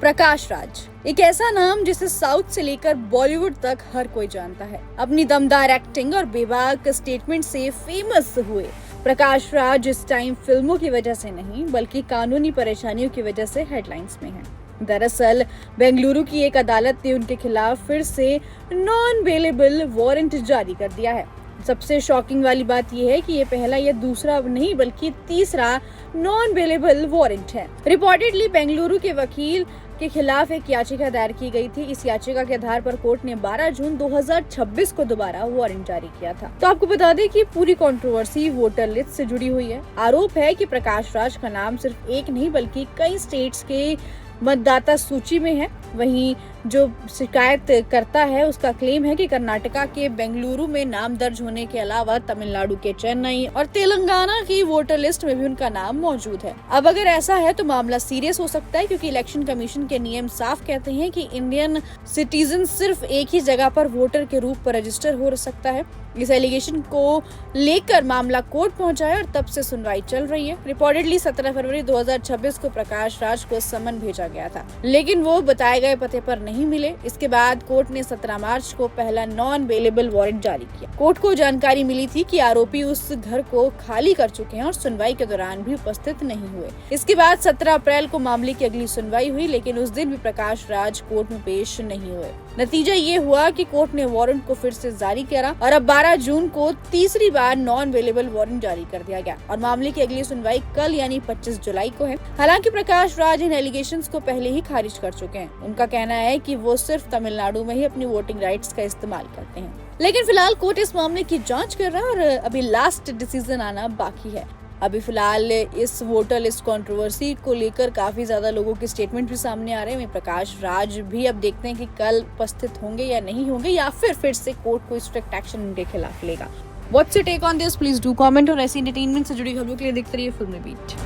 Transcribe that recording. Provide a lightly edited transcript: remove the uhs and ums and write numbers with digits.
प्रकाश राज एक ऐसा नाम जिसे साउथ से लेकर बॉलीवुड तक हर कोई जानता है। अपनी दमदार एक्टिंग और बेबाक स्टेटमेंट से फेमस हुए प्रकाश राज इस टाइम फिल्मों की वजह से नहीं बल्कि कानूनी परेशानियों की वजह से हेडलाइंस में हैं। दरअसल बेंगलुरु की एक अदालत ने उनके खिलाफ फिर से नॉन बेलेबल वारंट जारी कर दिया है। सबसे शॉकिंग वाली बात यह है कि ये पहला या दूसरा नहीं बल्कि तीसरा नॉन बेलेबल वारंट है। रिपोर्टेडली बेंगलुरु के वकील के खिलाफ एक याचिका दायर की गई थी। इस याचिका के आधार पर कोर्ट ने 12 जून 2026 को दोबारा वारंट जारी किया था। तो आपको बता दें कि पूरी कंट्रोवर्सी वोटर लिस्ट से जुड़ी हुई है। आरोप है कि प्रकाश राज का नाम सिर्फ एक नहीं बल्कि कई स्टेट्स के मतदाता सूची में है। वहीं जो शिकायत करता है उसका क्लेम है कि कर्नाटका के बेंगलुरु में नाम दर्ज होने के अलावा तमिलनाडु के चेन्नई और तेलंगाना की वोटर लिस्ट में भी उनका नाम मौजूद है। अब अगर ऐसा है तो मामला सीरियस हो सकता है, क्योंकि इलेक्शन कमीशन के नियम साफ कहते हैं कि इंडियन सिटीजन सिर्फ एक ही जगह पर वोटर के रूप पर रजिस्टर हो सकता है। इस एलिगेशन को लेकर मामला कोर्ट पहुंचा है और तब से सुनवाई चल रही है। रिपोर्टेडली 17 फरवरी 2026 को प्रकाश राज को समन भेजा गया था, लेकिन वो बताए गए पते पर नहीं मिले। इसके बाद कोर्ट ने 17 मार्च को पहला नॉन बेलेबल वारंट जारी किया। कोर्ट को जानकारी मिली थी कि आरोपी उस घर को खाली कर चुके हैं और सुनवाई के दौरान भी उपस्थित नहीं हुए। इसके बाद 17 अप्रैल को मामले की अगली सुनवाई हुई, लेकिन उस दिन भी प्रकाश राज कोर्ट में पेश नहीं हुए। नतीजा ये हुआ कि कोर्ट ने वारंट को फिर से जारी करा और अब 12 जून को तीसरी बार नॉन बेलेबल वारंट जारी कर दिया गया और मामले की अगली सुनवाई कल यानी 25 जुलाई को है। हालांकि प्रकाश राज इन एलिगेशंस को पहले ही खारिज कर चुके हैं। उनका कहना है कि वो सिर्फ तमिलनाडु में ही अपनी वोटिंग राइट्स का इस्तेमाल करते हैं, लेकिन फिलहाल कोर्ट इस मामले की जांच कर रहा है और अभी लास्ट डिसीजन आना बाकी है। अभी फिलहाल इस वोटर लिस्ट कंट्रोवर्सी को लेकर काफी ज्यादा लोगों के स्टेटमेंट भी सामने आ रहे हैं। प्रकाश राज भी अब देखते हैं कि कल उपस्थित होंगे या नहीं होंगे, या फिर से कोर्ट कोई स्ट्रिक्ट एक्शन उनके खिलाफ लेगा। What's your take on this? Please do comment. और ऐसी एंटरटेनमेंट से जुड़ी खबरों के लिए देखते रहिए फिल्मी बीट।